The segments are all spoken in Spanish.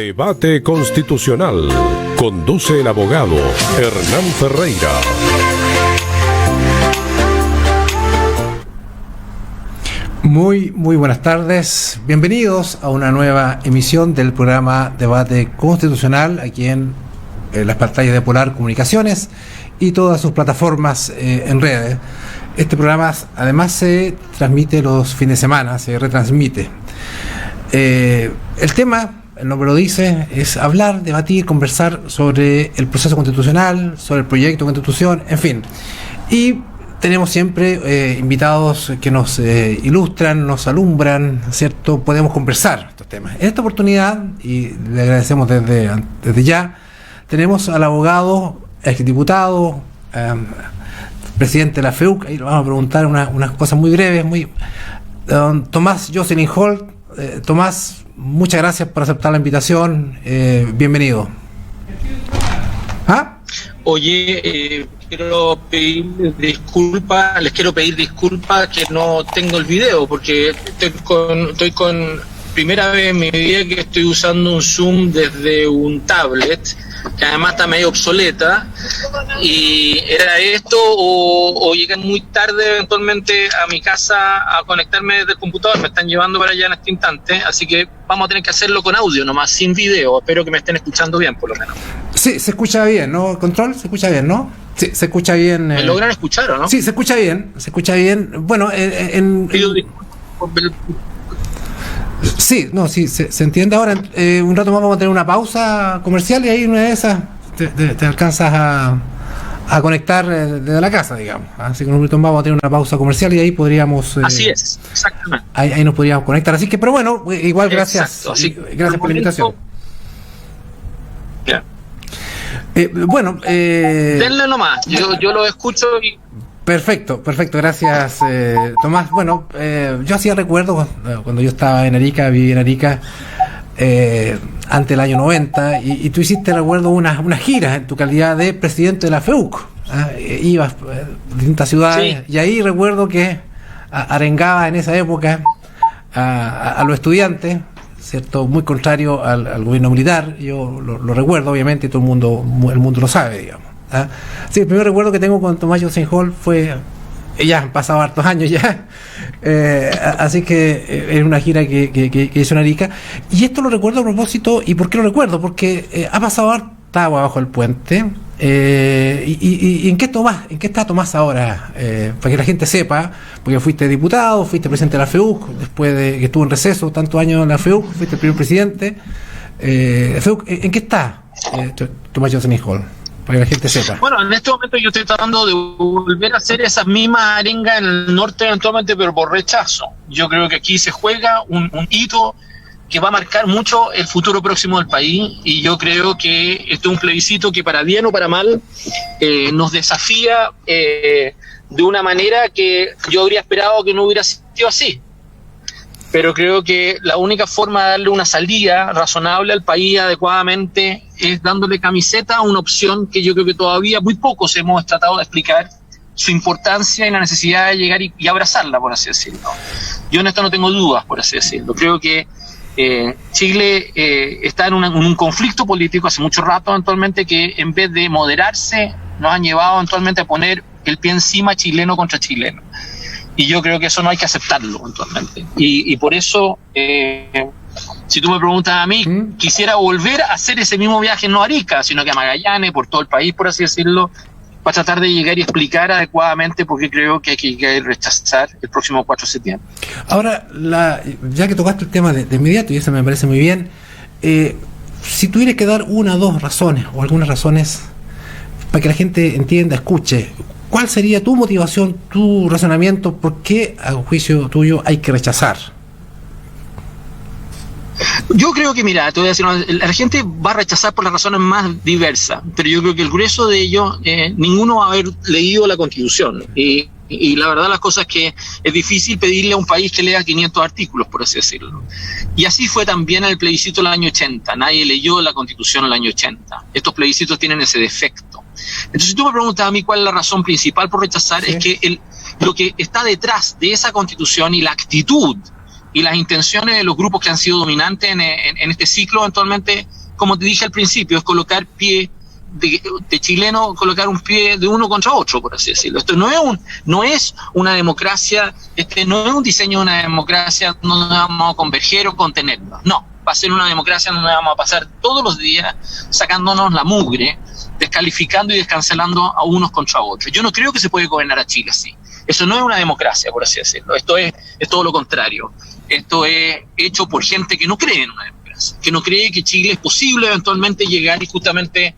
Debate Constitucional. Conduce el abogado Hernán Ferreira. Muy buenas tardes. Bienvenidos a una nueva emisión del programa Debate Constitucional aquí en las pantallas de Polar Comunicaciones y todas sus plataformas en redes. Este programa además se transmite los fines de semana, se retransmite. El tema, el nombre lo dice, es hablar, debatir, conversar sobre el proceso constitucional, sobre el proyecto de constitución, en fin. Y tenemos siempre invitados que nos ilustran, nos alumbran, ¿cierto? Podemos conversar estos temas. En esta oportunidad, y le agradecemos desde ya, tenemos al abogado, exdiputado, presidente de la FEUC. Ahí le vamos a preguntar unas cosas muy breves, don Tomás Jocelyn Holt. Tomás, muchas gracias por aceptar la invitación. Bienvenido. Oye, quiero pedir disculpas, les quiero pedir disculpas que no tengo el video, porque estoy con primera vez en mi vida que estoy usando un Zoom desde un tablet, que además está medio obsoleta, y era esto o llegar muy tarde eventualmente a mi casa a conectarme desde el computador. Me están llevando para allá en este instante, así que vamos a tener que hacerlo con audio nomás, sin video. Espero que me estén escuchando bien, por lo menos. Sí, se escucha bien, ¿no? Control, se escucha bien, ¿no? Sí, se escucha bien. ¿Me logran escuchar o no? Sí, se escucha bien. Bueno, Pido disculpas por Sí, se entiende ahora. Un rato más vamos a tener una pausa comercial y ahí una de esas te alcanzas a conectar desde la casa, digamos. Así que un minuto más vamos a tener una pausa comercial y ahí podríamos... Así es, exactamente. Ahí nos podríamos conectar. Así que, pero bueno, igual gracias. Gracias por la invitación. Yeah. Denle nomás, yo lo escucho y... Perfecto, gracias Tomás. Bueno, yo hacía recuerdo cuando yo estaba en Arica, viví en Arica antes del año 90 y tú hiciste, recuerdo, unas giras en tu calidad de presidente de la FEUC. Ibas a distintas ciudades, sí. Y ahí recuerdo que arengaba en esa época a los estudiantes, ¿cierto? Muy contrario al gobierno militar. Yo lo recuerdo, obviamente, y todo el mundo lo sabe, digamos. Sí, el primer recuerdo que tengo con Tomás Jocelyn Holt fue, ya han pasado hartos años ya, así que es una gira que hizo en Arica, y esto lo recuerdo a propósito. ¿Y por qué lo recuerdo? Porque ha pasado harta agua bajo el puente. ¿Y en qué está Tomás ahora? Para que la gente sepa, porque fuiste diputado, fuiste presidente de la FEUC, después de que estuvo en receso tantos años en la FEUC, fuiste el primer presidente. FEUC, ¿en qué está Tomás Jocelyn Holt? Para que la gente sepa. Bueno, en este momento yo estoy tratando de volver a hacer esas mismas arengas en el norte eventualmente, pero por rechazo. Yo creo que aquí se juega un hito que va a marcar mucho el futuro próximo del país, y yo creo que este es un plebiscito que, para bien o para mal, nos desafía de una manera que yo habría esperado que no hubiera sido así. Pero creo que la única forma de darle una salida razonable al país adecuadamente es dándole camiseta a una opción que yo creo que todavía muy pocos hemos tratado de explicar su importancia y la necesidad de llegar y abrazarla, por así decirlo. Yo en esto no tengo dudas, por así decirlo. Creo que Chile está en un conflicto político hace mucho rato, eventualmente, que en vez de moderarse nos han llevado eventualmente a poner el pie encima, chileno contra chileno. Y yo creo que eso no hay que aceptarlo eventualmente. Y por eso, si tú me preguntas a mí, quisiera volver a hacer ese mismo viaje, no a Arica, sino que a Magallanes, por todo el país, por así decirlo, para tratar de llegar y explicar adecuadamente por qué creo que hay que llegar y rechazar el próximo 4 de septiembre. Ahora, ya que tocaste el tema de inmediato, y eso me parece muy bien, si tuvieras que dar una o dos razones, o algunas razones, para que la gente entienda, escuche, ¿cuál sería tu motivación, tu razonamiento? ¿Por qué, a juicio tuyo, hay que rechazar? Yo creo que, mira, te voy a decir, la gente va a rechazar por las razones más diversas, pero yo creo que el grueso de ellos, ninguno va a haber leído la Constitución. Y la verdad, las cosas es que es difícil pedirle a un país que lea 500 artículos, por así decirlo. Y así fue también el plebiscito del año 80. Nadie leyó la Constitución en el año 80. Estos plebiscitos tienen ese defecto. Entonces, si tú me preguntas a mí cuál es la razón principal por rechazar, sí, es que lo que está detrás de esa Constitución y la actitud y las intenciones de los grupos que han sido dominantes en este ciclo, eventualmente, como te dije al principio, es colocar pie de chileno, colocar un pie de uno contra otro, por así decirlo. Esto no es una democracia, no es un diseño de una democracia donde vamos a converger o contenernos. No, va a ser una democracia donde vamos a pasar todos los días sacándonos la mugre, descalificando y descancelando a unos contra otros. Yo no creo que se puede gobernar a Chile así. Eso no es una democracia, por así decirlo. Esto es todo lo contrario. Esto es hecho por gente que no cree en una democracia, que no cree que Chile es posible eventualmente llegar y justamente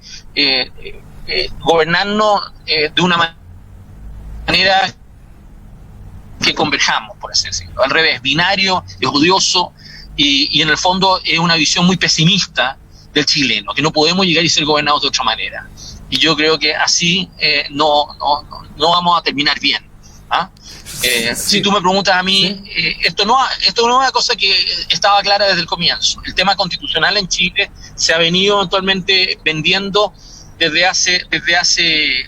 gobernarnos de una manera que converjamos, por así decirlo. Al revés, binario, es odioso y en el fondo es una visión muy pesimista del chileno, que no podemos llegar y ser gobernados de otra manera. Y yo creo que así no vamos a terminar bien. ¿Ah? Si tú me preguntas a mí, esto no es una cosa que estaba clara desde el comienzo. El tema constitucional en Chile se ha venido eventualmente vendiendo desde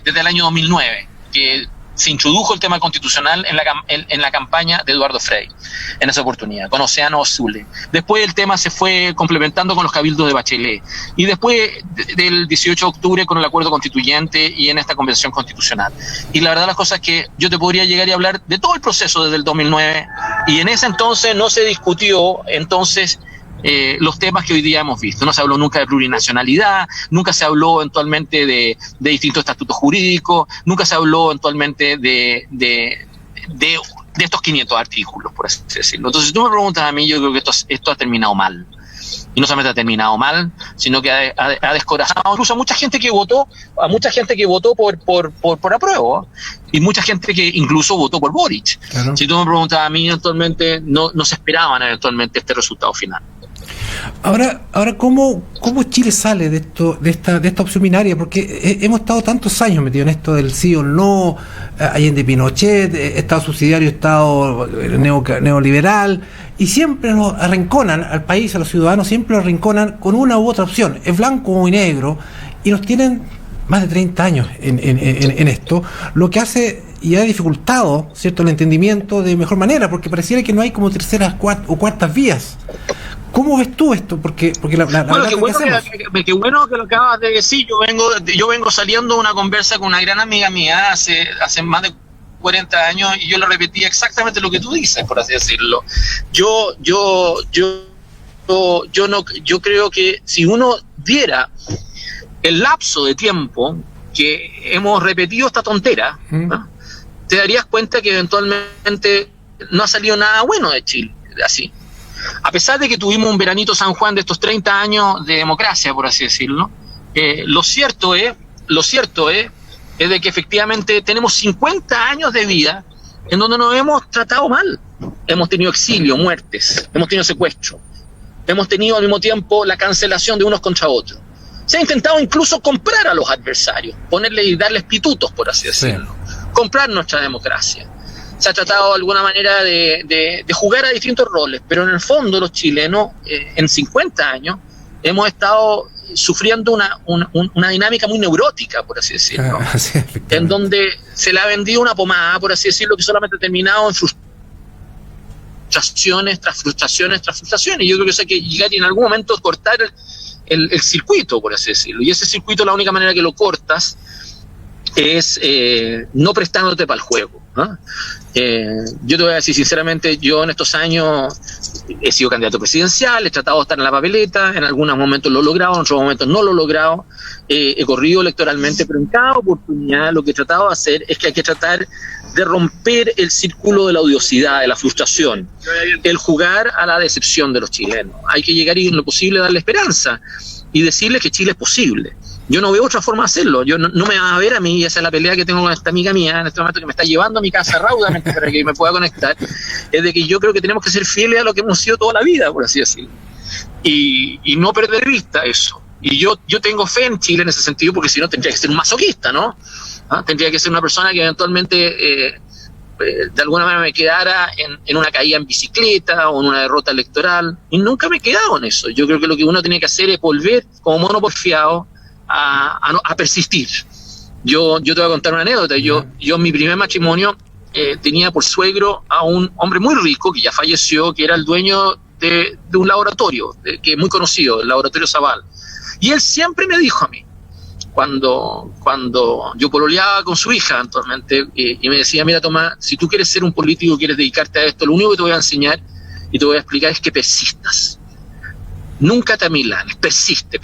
el año 2009, que se introdujo el tema constitucional en la campaña de Eduardo Frei, en esa oportunidad, con Océano Azul. Después el tema se fue complementando con los cabildos de Bachelet, y después del 18 de octubre con el acuerdo constituyente y en esta convención constitucional. Y la verdad las cosas es que yo te podría llegar y hablar de todo el proceso desde el 2009, y en ese entonces no se discutió los temas que hoy día hemos visto. No se habló nunca de plurinacionalidad, nunca se habló eventualmente de distintos estatutos jurídicos, nunca se habló eventualmente de estos 500 artículos, por así decirlo. Entonces, si tú me preguntas a mí, yo creo que esto ha terminado mal. Y no solamente ha terminado mal, sino que ha descorazado incluso a mucha gente que votó por apruebo, y mucha gente que incluso votó por Boric. Claro. Si tú me preguntas a mí, actualmente no se esperaban eventualmente este resultado final. Ahora ¿cómo Chile sale de esta opción binaria? Porque hemos estado tantos años metidos en esto del sí o no, Allende Pinochet, Estado subsidiario, Estado neoliberal, y siempre nos arrinconan al país, a los ciudadanos, siempre nos arrinconan con una u otra opción, es blanco y negro, y nos tienen más de 30 años en esto, lo que hace y ha dificultado, ¿cierto?, el entendimiento de mejor manera, porque pareciera que no hay como terceras o cuartas vías. ¿Cómo ves tú esto? Porque qué bueno que lo acabas de decir. Yo vengo saliendo de una conversa con una gran amiga mía hace más de 40 años, y yo le repetía exactamente lo que tú dices, por así decirlo. Yo creo que si uno diera el lapso de tiempo que hemos repetido esta tontera, ¿no?, te darías cuenta que eventualmente no ha salido nada bueno de Chile, así. A pesar de que tuvimos un veranito San Juan de estos 30 años de democracia, por así decirlo, lo cierto es de que efectivamente tenemos 50 años de vida en donde nos hemos tratado mal. Hemos tenido exilio, muertes, hemos tenido secuestro, hemos tenido al mismo tiempo la cancelación de unos contra otros. Se ha intentado incluso comprar a los adversarios, ponerle y darles pitutos, por así decirlo, comprar nuestra democracia. Se ha tratado de alguna manera de jugar a distintos roles, pero en el fondo los chilenos, en 50 años, hemos estado sufriendo una dinámica muy neurótica, por así decirlo, en donde se le ha vendido una pomada, por así decirlo, que solamente ha terminado en frustraciones tras frustraciones tras frustraciones. Y yo creo que eso hay que llegar y en algún momento cortar el circuito, por así decirlo. Y ese circuito, la única manera que lo cortas es no prestándote para el juego, ¿no? Yo te voy a decir sinceramente, yo en estos años he sido candidato presidencial, he tratado de estar en la papeleta, en algunos momentos lo he logrado, en otros momentos no lo he logrado, he corrido electoralmente, pero en cada oportunidad lo que he tratado de hacer es que hay que tratar de romper el círculo de la odiosidad, de la frustración, el jugar a la decepción de los chilenos. Hay que llegar y en lo posible darle esperanza y decirles que Chile es posible. Yo no veo otra forma de hacerlo. Yo no me vas a ver a mí, y esa es la pelea que tengo con esta amiga mía en este momento, que me está llevando a mi casa raudamente para que me pueda conectar, es de que yo creo que tenemos que ser fieles a lo que hemos sido toda la vida, por así decirlo, y no perder de vista eso. Y yo tengo fe en Chile en ese sentido, porque si no tendría que ser un masoquista, ¿no? Tendría que ser una persona que eventualmente de alguna manera me quedara en una caída en bicicleta o en una derrota electoral, y nunca me he quedado en eso. Yo creo que lo que uno tiene que hacer es volver como mono porfiado a persistir. Yo te voy a contar una anécdota. Yo en mi primer matrimonio tenía por suegro a un hombre muy rico que ya falleció, que era el dueño de un laboratorio, que es muy conocido, el laboratorio Zaval. Y él siempre me dijo a mí, cuando yo pololeaba con su hija actualmente, y me decía, mira Tomás, si tú quieres ser un político, quieres dedicarte a esto, lo único que te voy a enseñar y te voy a explicar es que persistas. Nunca te amilanes, persiste,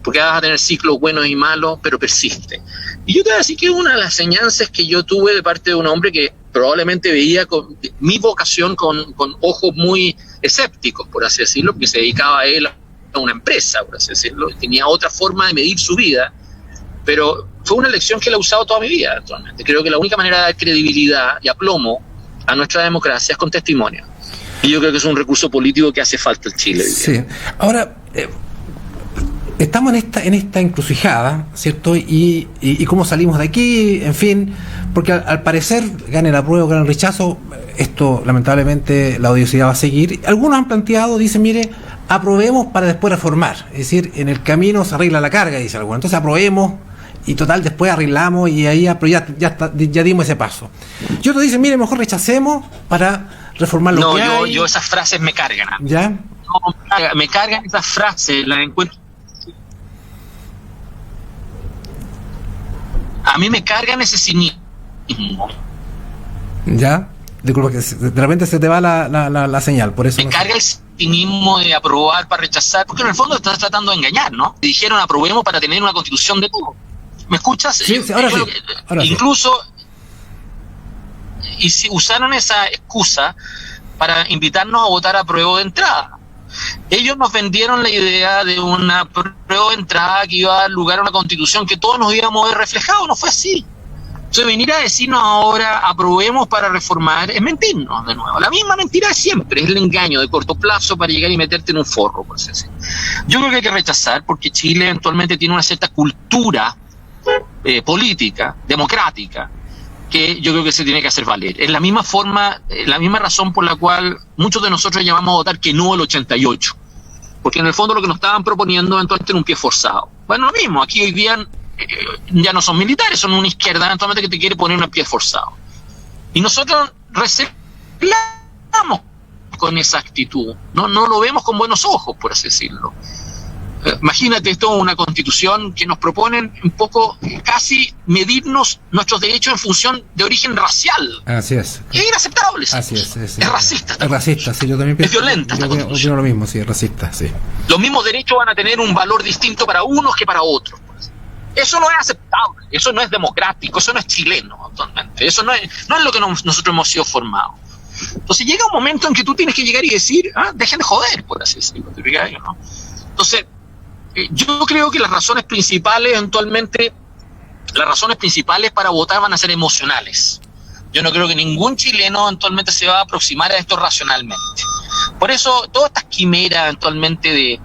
porque vas a tener ciclos buenos y malos, pero persiste. Y yo te voy a decir que una de las enseñanzas que yo tuve de parte de un hombre que probablemente veía mi vocación con ojos muy escépticos, por así decirlo, porque se dedicaba a él a una empresa, por así decirlo, tenía otra forma de medir su vida, pero fue una lección que la he usado toda mi vida actualmente. Creo que la única manera de dar credibilidad y aplomo a nuestra democracia es con testimonio. Y yo creo que es un recurso político que hace falta en Chile. Sí. Ahora, estamos en esta encrucijada, ¿cierto? Y cómo salimos de aquí, en fin, porque al parecer, gane el apruebo, gane el rechazo, esto lamentablemente la odiosidad va a seguir. Algunos han planteado, dicen, mire, aprobemos para después reformar, es decir, en el camino se arregla la carga, dice alguno. Entonces aprobemos y total después arreglamos y ahí ya dimos ese paso. Y otros dicen, mire, mejor rechacemos para reformar lo que hay. Yo esas frases me cargan. ¿Ya? No, me cargan esas frases, las encuentro. A mí me cargan ese cinismo. ¿Ya? Disculpa que de repente se te va la señal, por eso. Me carga el cinismo de aprobar para rechazar, porque en el fondo estás tratando de engañar, ¿no? Te dijeron aprobemos para tener una constitución de todo. ¿Me escuchas? Sí, ahora sí. Incluso, y si usaron esa excusa para invitarnos a votar a prueba de entrada. Ellos nos vendieron la idea de una prueba de entrada que iba a dar lugar a una constitución que todos nos íbamos a ver reflejados. No fue así. Entonces venir a decirnos ahora aprobemos para reformar es mentirnos de nuevo. La misma mentira de siempre, es el engaño de corto plazo para llegar y meterte en un forro, por así decirlo. Yo creo que hay que rechazar porque Chile eventualmente tiene una cierta cultura política, democrática, que yo creo que se tiene que hacer valer. Es la misma forma, la misma razón por la cual muchos de nosotros llamamos a votar que no el 88, porque en el fondo lo que nos estaban proponiendo eventualmente era un pie forzado. Bueno, lo mismo, aquí hoy día ya no son militares, son una izquierda eventualmente que te quiere poner un pie forzado. Y nosotros reclamamos con esa actitud, no lo vemos con buenos ojos, por así decirlo. Imagínate esto, una constitución que nos proponen un poco casi medirnos nuestros derechos en función de origen racial. Así es. Es inaceptable. Así es. Es racista. Es racista, sí, yo también pienso. Es violenta. Yo opino lo mismo, sí, es racista, sí. Los mismos derechos van a tener un valor distinto para unos que para otros. Eso no es aceptable, eso no es democrático, eso no es chileno actualmente, eso no es lo que nosotros hemos sido formados. Entonces llega un momento en que tú tienes que llegar y decir, dejen de joder, por así decirlo, ¿no? Entonces, yo creo que las razones principales para votar van a ser emocionales. Yo no creo que ningún chileno eventualmente se va a aproximar a esto racionalmente. Por eso, todas estas quimeras eventualmente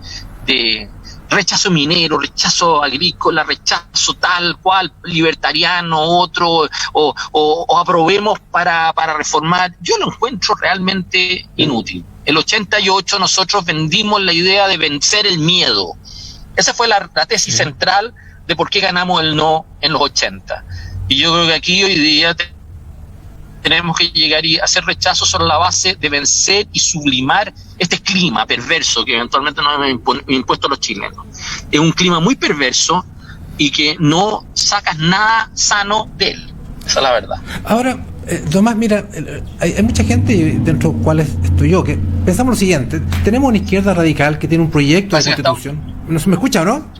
de rechazo minero, rechazo agrícola, rechazo tal cual, libertariano, otro, o aprobemos para reformar, yo lo encuentro realmente inútil. El 88 nosotros vendimos la idea de vencer el miedo. Esa fue la tesis central de por qué ganamos el no en los 80. Y yo creo que aquí hoy día tenemos que llegar y hacer rechazo sobre la base de vencer y sublimar este clima perverso que eventualmente nos hemos impuesto a los chilenos. Es un clima muy perverso y que no sacas nada sano de él. Esa es la verdad. Ahora, Tomás, mira, hay mucha gente, dentro de los cuales estoy yo, que pensamos lo siguiente. Tenemos una izquierda radical que tiene un proyecto de constitución. ¿No se me escucha o no?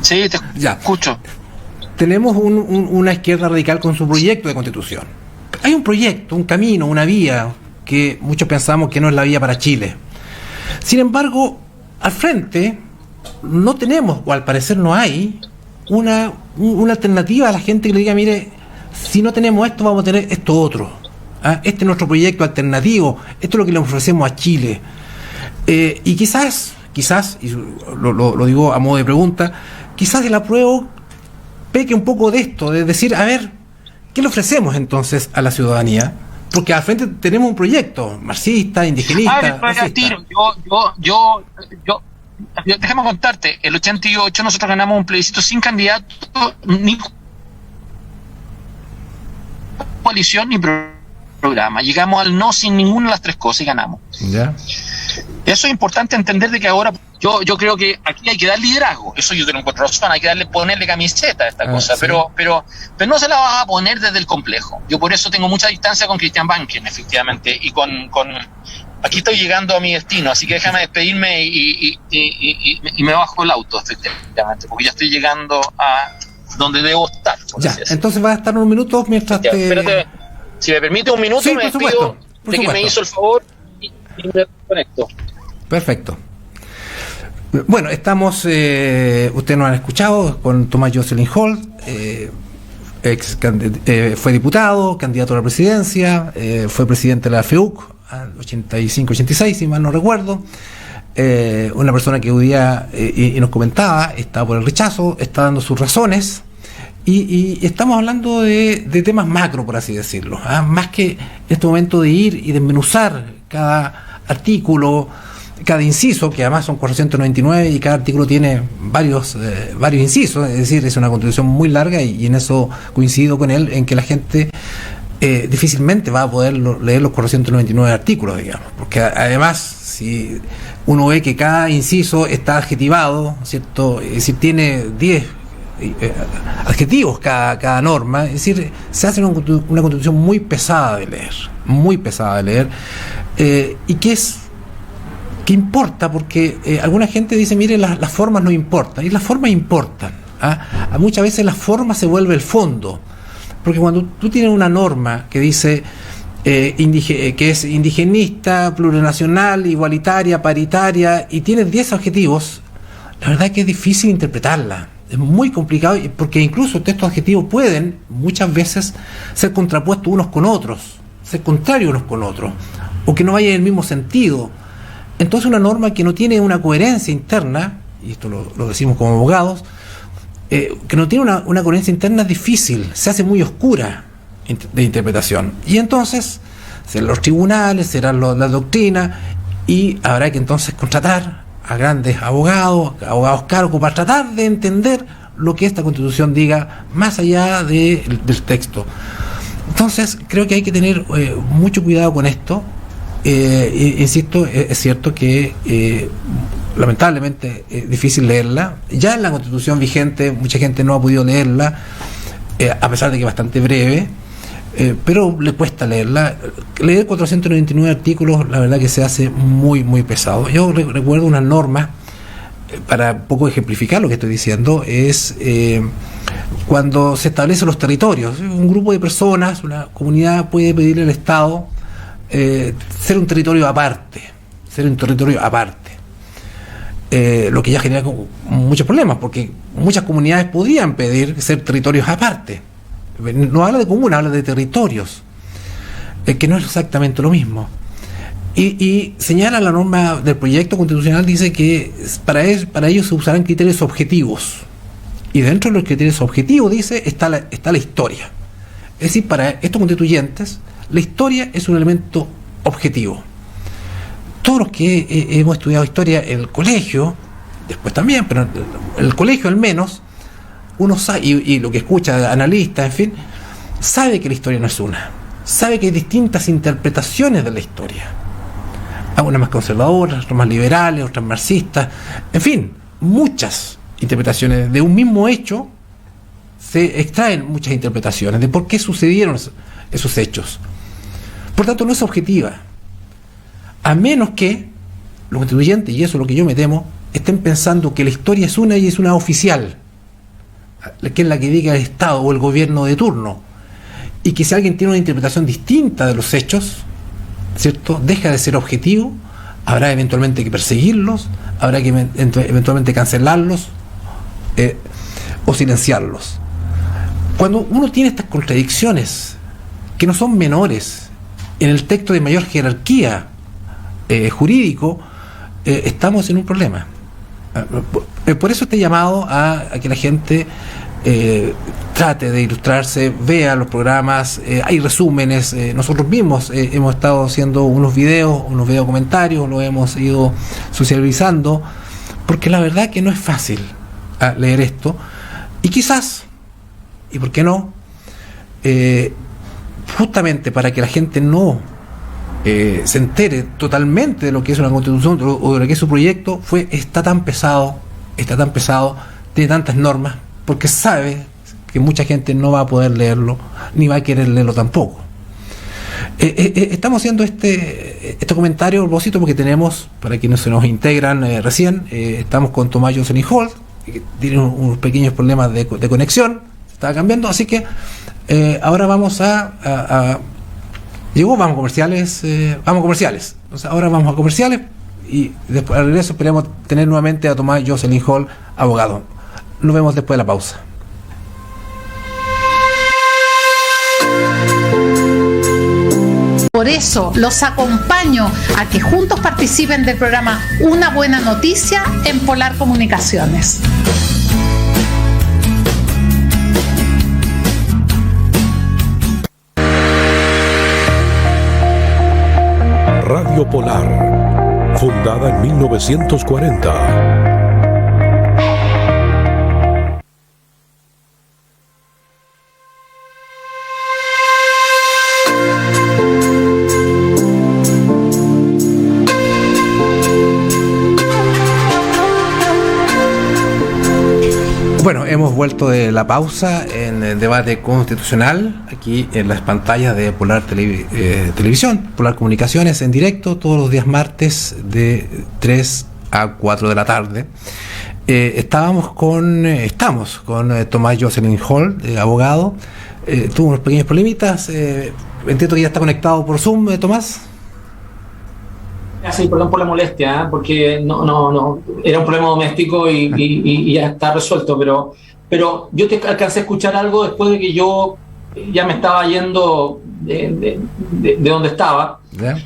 Sí, te escucho. Tenemos una izquierda radical con su proyecto de constitución. Hay un proyecto, un camino, una vía que muchos pensamos que no es la vía para Chile. Sin embargo, al frente no tenemos, o al parecer no hay, una alternativa a la gente que le diga, mire, si no tenemos esto, vamos a tener esto otro. Este es nuestro proyecto alternativo, esto es lo que le ofrecemos a Chile. Y quizás, y lo digo a modo de pregunta, quizás el apruebo peque un poco de esto, de decir, a ver, ¿qué le ofrecemos entonces a la ciudadanía? Porque al frente tenemos un proyecto marxista, indigenista. Yo déjame contarte, el 88 nosotros ganamos un plebiscito sin candidato ni coalición ni programa. Llegamos al no sin ninguna de las tres cosas y ganamos. ¿Ya? Eso es importante entender de que ahora yo creo que aquí hay que dar liderazgo. Eso yo tengo razón, hay que ponerle camiseta a esta cosa, sí. pero no se la vas a poner desde el complejo. Yo por eso tengo mucha distancia con Christian Banken, efectivamente, y con aquí estoy llegando a mi destino, así que déjame despedirme y me bajo el auto, efectivamente, porque ya estoy llegando a donde debo estar. Ya, entonces vas a estar unos minutos mientras ya, espérate, si me permite un minuto, sí, me despido de que me hizo el favor y me conecto. Perfecto. Bueno, estamos, ustedes nos han escuchado con Tomás Jocelyn Holt, fue diputado, candidato a la presidencia, fue presidente de la FEUC, 85-86, si mal no recuerdo. Una persona que hoy día, y nos comentaba, está por el rechazo, está dando sus razones, y estamos hablando de temas macro, por así decirlo, más que en este momento de ir y desmenuzar cada artículo, cada inciso, que además son 499 y cada artículo tiene varios incisos, es decir, es una constitución muy larga, y en eso coincido con él, en que la gente difícilmente va a poder leer los 499 artículos, digamos, porque además, si uno ve que cada inciso está adjetivado, ¿cierto? Es decir, tiene 10 adjetivos cada norma, es decir, se hace una constitución muy pesada de leer, y que importa, porque alguna gente dice, mire, las formas no importan, y las formas importan, muchas veces la forma se vuelve el fondo, porque cuando tú tienes una norma que dice que es indigenista, plurinacional, igualitaria, paritaria, y tienes 10 adjetivos, la verdad es que es difícil interpretarla, es muy complicado, porque incluso estos adjetivos pueden muchas veces ser contrapuestos unos con otros, ser contrarios unos con otros, o que no vayan en el mismo sentido. Entonces una norma que no tiene una coherencia interna, y esto lo decimos como abogados, que no tiene una coherencia interna es difícil, se hace muy oscura de interpretación. Y entonces serán los tribunales, serán la doctrina, y habrá que entonces contratar a grandes abogados cargos, para tratar de entender lo que esta Constitución diga más allá del texto. Entonces creo que hay que tener mucho cuidado con esto. Insisto, es cierto que lamentablemente es difícil leerla. Ya en la Constitución vigente mucha gente no ha podido leerla, a pesar de que es bastante breve, pero le cuesta leerla. Leer 499 artículos, la verdad que se hace muy muy pesado. Yo recuerdo unas normas, para un poco ejemplificar lo que estoy diciendo, es cuando se establecen los territorios. Un grupo de personas, una comunidad puede pedirle al Estado ser un territorio aparte, lo que ya genera muchos problemas, porque muchas comunidades podrían pedir ser territorios aparte. No habla de comuna, habla de territorios, que no es exactamente lo mismo. Y señala la norma del proyecto constitucional, dice que para ello se usarán criterios objetivos, y dentro de los criterios objetivos, dice, está la historia. Es decir, para estos constituyentes la historia es un elemento objetivo. Todos los que hemos estudiado historia en el colegio, después también, pero en el colegio al menos, uno sabe, y lo que escucha de analistas, en fin, sabe que la historia no es una. Sabe que hay distintas interpretaciones de la historia. Algunas más conservadoras, otras más liberales, otras marxistas, en fin, muchas interpretaciones de un mismo hecho. Se extraen muchas interpretaciones de por qué sucedieron esos hechos. Por tanto, no es objetiva, a menos que los constituyentes, y eso es lo que yo me temo, estén pensando que la historia es una, y es una oficial, que es la que diga el Estado o el gobierno de turno, y que si alguien tiene una interpretación distinta de los hechos, ¿cierto?, deja de ser objetivo, habrá eventualmente que perseguirlos, habrá que eventualmente cancelarlos o silenciarlos. Cuando uno tiene estas contradicciones, que no son menores, en el texto de mayor jerarquía jurídico, estamos en un problema. Por eso este llamado a que la gente trate de ilustrarse, vea los programas, hay resúmenes, nosotros mismos hemos estado haciendo unos videos comentarios, lo hemos ido socializando, porque la verdad que no es fácil leer esto, y quizás, y por qué no, justamente para que la gente no se entere totalmente de lo que es una constitución o de lo que es su proyecto, está tan pesado, tiene tantas normas, porque sabe que mucha gente no va a poder leerlo, ni va a querer leerlo tampoco. Estamos haciendo este comentario a propósito porque tenemos, para quienes se nos integran recién, estamos con Tomás Jocelyn Holt, que tiene unos pequeños problemas de conexión, está cambiando, así que ahora vamos vamos comerciales. Entonces ahora vamos a comerciales y después al regreso esperemos tener nuevamente a Tomás Jocelyn Holt, abogado. Nos vemos después de la pausa. Por eso los acompaño a que juntos participen del programa Una Buena Noticia en Polar Comunicaciones. Radio Polar, fundada en 1940. Bueno, hemos vuelto de la pausa en el debate constitucional, aquí en las pantallas de Polar Televisión, Polar Comunicaciones en directo, todos los días martes de 3 a 4 de la tarde. Estamos con Tomás Jocelyn Holt, abogado. Tuvo unos pequeños problemitas. Entiendo que ya está conectado por Zoom, Tomás. Sí, perdón por la molestia, porque no era un problema doméstico y ya está resuelto, pero yo te alcancé a escuchar algo después de que yo ya me estaba yendo de donde estaba. ¿Ya?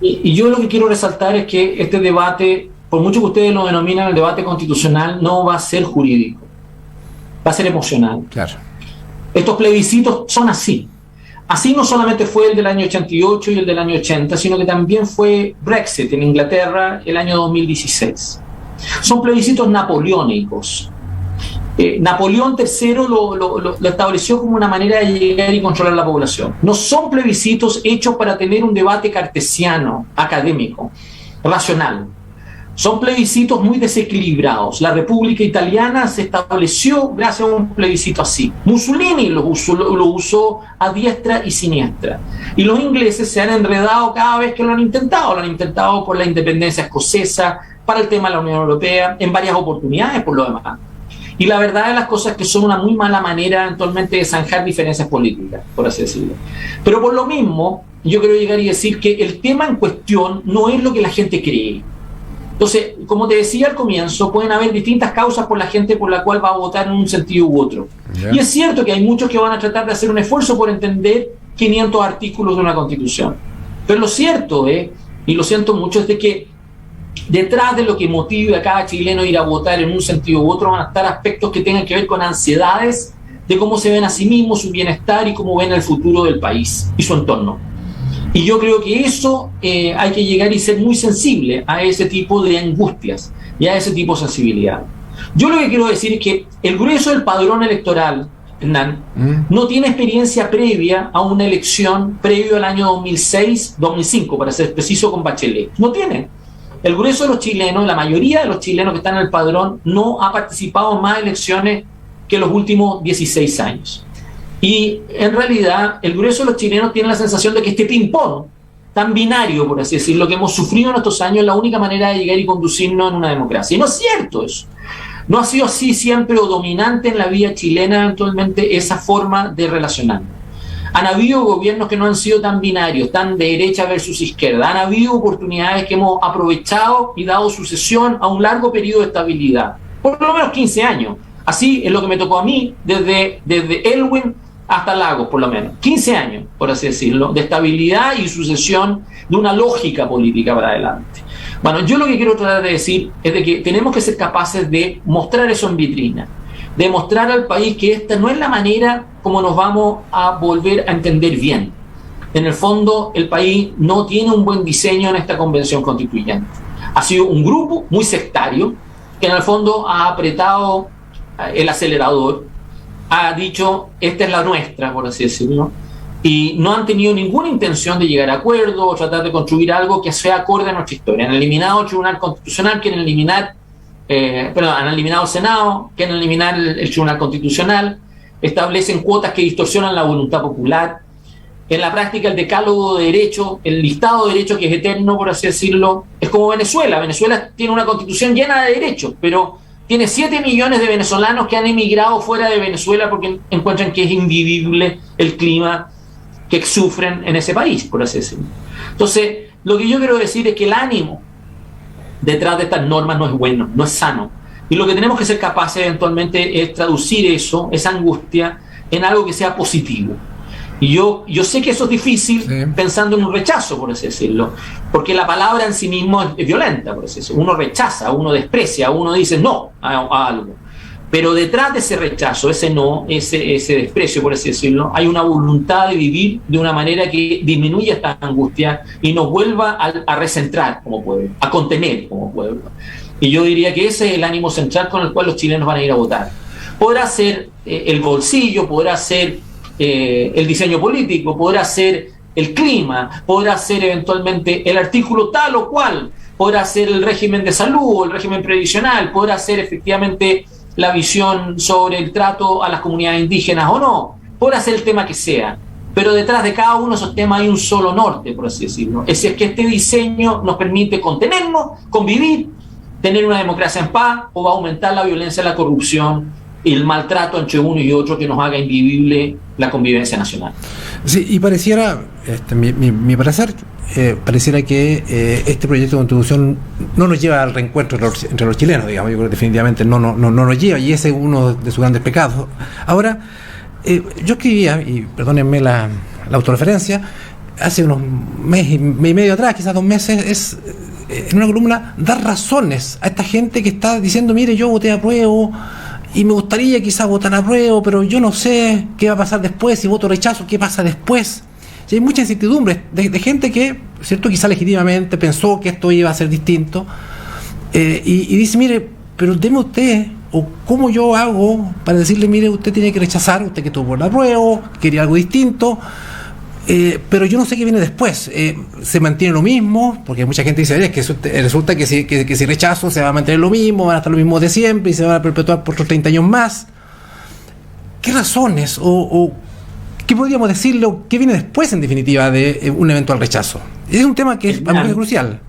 Y yo lo que quiero resaltar es que este debate, por mucho que ustedes lo denominan el debate constitucional, no va a ser jurídico, va a ser emocional. Claro. Estos plebiscitos son así. Así no solamente fue el del año 88 y el del año 80, sino que también fue Brexit en Inglaterra el año 2016. Son plebiscitos napoleónicos. Napoleón III lo estableció como una manera de llegar y controlar la población. No son plebiscitos hechos para tener un debate cartesiano, académico, racional. Son plebiscitos muy desequilibrados. La República Italiana se estableció gracias a un plebiscito así. Mussolini lo usó a diestra y siniestra. Y los ingleses se han enredado cada vez que lo han intentado. Lo han intentado por la independencia escocesa, para el tema de la Unión Europea, en varias oportunidades por lo demás. Y la verdad de las cosas es que son una muy mala manera actualmente de zanjar diferencias políticas, por así decirlo. Pero por lo mismo, yo quiero llegar y decir que el tema en cuestión no es lo que la gente cree. Entonces, como te decía al comienzo, pueden haber distintas causas por la gente por la cual va a votar en un sentido u otro. Yeah. Y es cierto que hay muchos que van a tratar de hacer un esfuerzo por entender 500 artículos de una constitución. Pero lo cierto es, y lo siento mucho, es de que detrás de lo que motive a cada chileno a ir a votar en un sentido u otro van a estar aspectos que tengan que ver con ansiedades de cómo se ven a sí mismos, su bienestar y cómo ven el futuro del país y su entorno. Y yo creo que eso hay que llegar y ser muy sensible a ese tipo de angustias y a ese tipo de sensibilidad. Yo lo que quiero decir es que el grueso del padrón electoral, Hernán, no tiene experiencia previa a una elección previo al año 2005, para ser preciso, con Bachelet. No tiene. El grueso de los chilenos, la mayoría de los chilenos que están en el padrón, no ha participado en más elecciones que los últimos 16 años. Y en realidad el grueso de los chilenos tiene la sensación de que este ping-pong tan binario, por así decirlo, que hemos sufrido en estos años es la única manera de llegar y conducirnos en una democracia. Y no es cierto eso. No ha sido así siempre o dominante en la vida chilena actualmente esa forma de relacionar. Han habido gobiernos que no han sido tan binarios, tan de derecha versus izquierda. Han habido oportunidades que hemos aprovechado y dado sucesión a un largo periodo de estabilidad. Por lo menos 15 años. Así es lo que me tocó a mí desde Elwin hasta Lagos, por lo menos. 15 años, por así decirlo, de estabilidad y sucesión de una lógica política para adelante. Bueno, yo lo que quiero tratar de decir es de que tenemos que ser capaces de mostrar eso en vitrina, de mostrar al país que esta no es la manera como nos vamos a volver a entender bien. En el fondo, el país no tiene un buen diseño en esta convención constituyente. Ha sido un grupo muy sectario que en el fondo ha apretado el acelerador, ha dicho, esta es la nuestra, por así decirlo, y no han tenido ninguna intención de llegar a acuerdo o tratar de construir algo que sea acorde a nuestra historia. Han eliminado el Tribunal Constitucional, quieren eliminar, han eliminado el Senado, quieren eliminar el Tribunal Constitucional, establecen cuotas que distorsionan la voluntad popular. En la práctica, el decálogo de derecho, el listado de derechos que es eterno, por así decirlo, es como Venezuela. Venezuela tiene una constitución llena de derechos, pero tiene 7 millones de venezolanos que han emigrado fuera de Venezuela porque encuentran que es invivible el clima que sufren en ese país, por así decirlo. Entonces, lo que yo quiero decir es que el ánimo detrás de estas normas no es bueno, no es sano. Y lo que tenemos que ser capaces eventualmente es traducir eso, esa angustia, en algo que sea positivo. Y yo sé que eso es difícil, sí, pensando en un rechazo, por así decirlo, porque la palabra en sí mismo es violenta, por así decirlo. Uno rechaza, uno desprecia, uno dice no a algo. Pero detrás de ese rechazo, ese no, ese desprecio, por así decirlo, hay una voluntad de vivir de una manera que disminuya esta angustia y nos vuelva a recentrar como pueblo, a contener como pueblo. Y yo diría que ese es el ánimo central con el cual los chilenos van a ir a votar. Podrá ser el bolsillo, podrá ser el diseño político, podrá ser el clima, podrá ser eventualmente el artículo tal o cual, podrá ser el régimen de salud o el régimen previsional, podrá ser efectivamente la visión sobre el trato a las comunidades indígenas o no, podrá ser el tema que sea, pero detrás de cada uno de esos temas hay un solo norte, por así decirlo. Es decir, que este diseño nos permite contenernos, convivir, tener una democracia en paz, o va a aumentar la violencia, la corrupción y el maltrato entre uno y otro que nos haga invivible la convivencia nacional. Sí, y pareciera, mi parecer, pareciera que este proyecto de constitución no nos lleva al reencuentro entre los chilenos, digamos. Yo creo que definitivamente no nos lleva, y ese es uno de sus grandes pecados. Ahora, yo escribía, y perdónenme la autorreferencia, hace unos mes y medio atrás, quizás 2 meses, en una columna, dar razones a esta gente que está diciendo, mire, yo voté a prueba y me gustaría quizás votar a prueba, pero yo no sé qué va a pasar después, si voto rechazo, qué pasa después. Y hay mucha incertidumbre de gente que, cierto, quizás legítimamente pensó que esto iba a ser distinto, y dice, mire, pero deme usted, o cómo yo hago para decirle, mire, usted tiene que rechazar, usted que tuvo la prueba, quería algo distinto, pero yo no sé qué viene después. Se mantiene lo mismo, porque mucha gente dice, es que resulta que si rechazo se va a mantener lo mismo, van a estar lo mismo de siempre y se van a perpetuar por otros 30 años más. ¿Qué razones o qué podríamos decirle, o qué viene después, en definitiva, de un eventual rechazo? Es un tema que es crucial.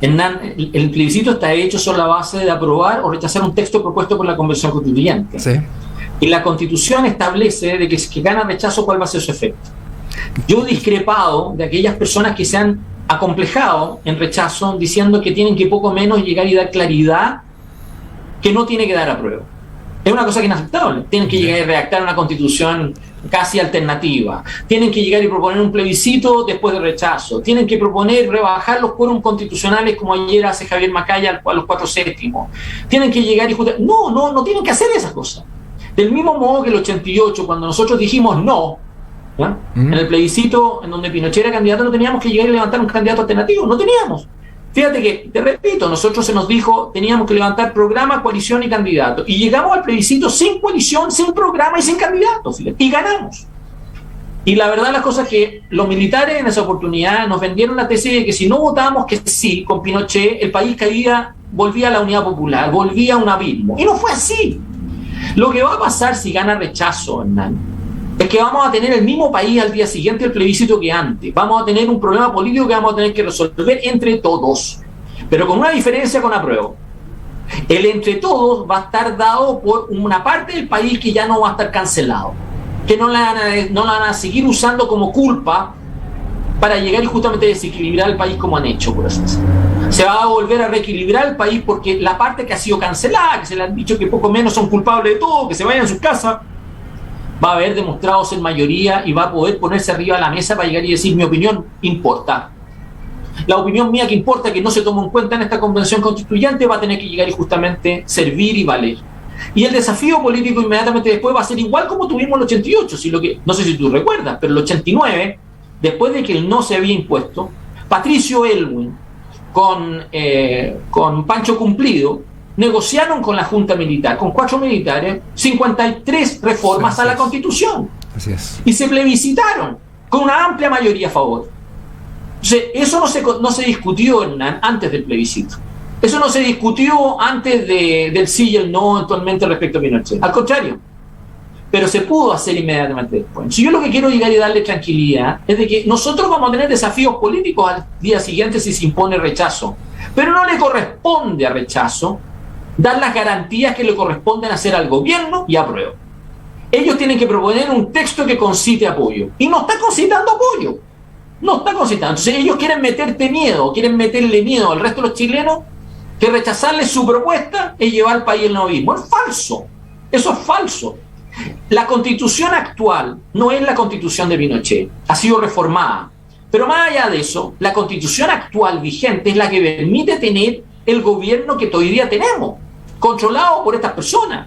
El plebiscito está hecho sobre la base de aprobar o rechazar un texto propuesto por la Convención Constituyente. Sí. Y la Constitución establece de que si gana rechazo, ¿cuál va a ser su efecto? Yo he discrepado de aquellas personas que se han acomplejado en rechazo diciendo que tienen que poco menos llegar y dar claridad que no tiene que dar a prueba. Es una cosa que es inaceptable. Tienen que llegar y redactar una constitución casi alternativa. Tienen que llegar y proponer un plebiscito después de rechazo. Tienen que proponer rebajar los quórum constitucionales como ayer hace Javier Macaya a los 4/7. Tienen que llegar y... No tienen que hacer esas cosas. Del mismo modo que el 88, cuando nosotros dijimos no, en el plebiscito en donde Pinochet era candidato, no teníamos que llegar y levantar un candidato alternativo, no teníamos. Fíjate que, te repito, nosotros se nos dijo teníamos que levantar programa, coalición y candidato, y llegamos al plebiscito sin coalición, sin programa y sin candidato, fíjate, y ganamos. Y la verdad las cosas es que los militares en esa oportunidad nos vendieron la tesis de que si no votábamos que sí con Pinochet, el país volvía a la unidad popular, volvía a un abismo, y no fue así. Lo que va a pasar si gana rechazo, Hernán, es que vamos a tener el mismo país al día siguiente del plebiscito que antes. Vamos a tener un problema político que vamos a tener que resolver entre todos, pero con una diferencia con apruebo. El entre todos va a estar dado por una parte del país que ya no va a estar cancelado, que no la van a seguir usando como culpa para llegar y justamente desequilibrar el país como han hecho, por así decirlo. Se va a volver a reequilibrar el país porque la parte que ha sido cancelada, que se le han dicho que poco menos son culpables de todo, que se vayan a sus casas, va a haber demostrado ser mayoría y va a poder ponerse arriba de la mesa para llegar y decir mi opinión importa. La opinión mía que importa, que no se tomó en cuenta en esta convención constituyente, va a tener que llegar y justamente servir y valer. Y el desafío político inmediatamente después va a ser igual como tuvimos el 88, no sé si tú recuerdas, pero el 89, después de que el no se había impuesto, Patricio Elwin con Pancho Cumplido negociaron con la Junta Militar, con 4 militares, 53 reformas a la Constitución. Así es. Y se plebiscitaron. con una amplia mayoría a favor. Entonces, eso no se discutió, Hernán, antes del plebiscito. Eso no se discutió antes del sí y el no actualmente respecto a Pinochet. Al contrario, pero se pudo hacer inmediatamente después. Si yo lo que quiero llegar y darle tranquilidad es de que nosotros vamos a tener desafíos políticos al día siguiente si se impone rechazo, pero no le corresponde a rechazo dar las garantías que le corresponden hacer al gobierno y a Prueba. Ellos tienen que proponer un texto que concite apoyo, y no está concitando apoyo, no está concitando. Entonces ellos quieren meterte miedo, quieren meterle miedo al resto de los chilenos, que rechazarle su propuesta es llevar al país al novismo. Es falso, eso es falso. La constitución actual no es la constitución de Pinochet, ha sido reformada, pero más allá de eso, la constitución actual vigente es la que permite tener el gobierno que hoy día tenemos, controlado por estas personas.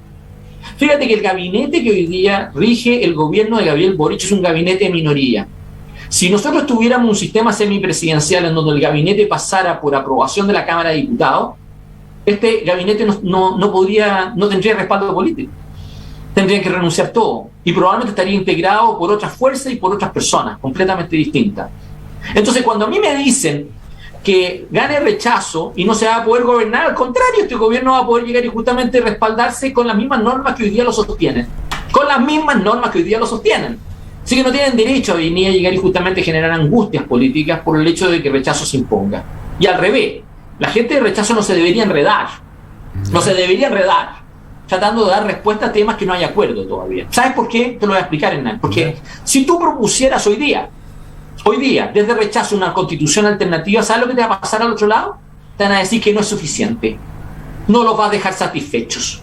Fíjate que el gabinete que hoy día rige el gobierno de Gabriel Boric es un gabinete de minoría. Si nosotros tuviéramos un sistema semipresidencial en donde el gabinete pasara por aprobación de la Cámara de Diputados, este gabinete no tendría respaldo político. Tendrían que renunciar todo y probablemente estaría integrado por otras fuerzas y por otras personas completamente distintas. Entonces, cuando a mí me dicen que gane rechazo y no se va a poder gobernar, al contrario, este gobierno va a poder llegar y justamente respaldarse con las mismas normas que hoy día lo sostienen. Con las mismas normas que hoy día lo sostienen. Así que no tienen derecho a venir a llegar y justamente generar angustias políticas por el hecho de que rechazo se imponga. Y al revés, la gente de rechazo no se debería enredar. No se debería enredar tratando de dar respuesta a temas que no hay acuerdo todavía. ¿Sabes por qué? Te lo voy a explicar, Hernán. Porque si tú propusieras hoy día, desde rechazo una constitución alternativa, ¿sabes lo que te va a pasar al otro lado? Te van a decir que no es suficiente. No los va a dejar satisfechos.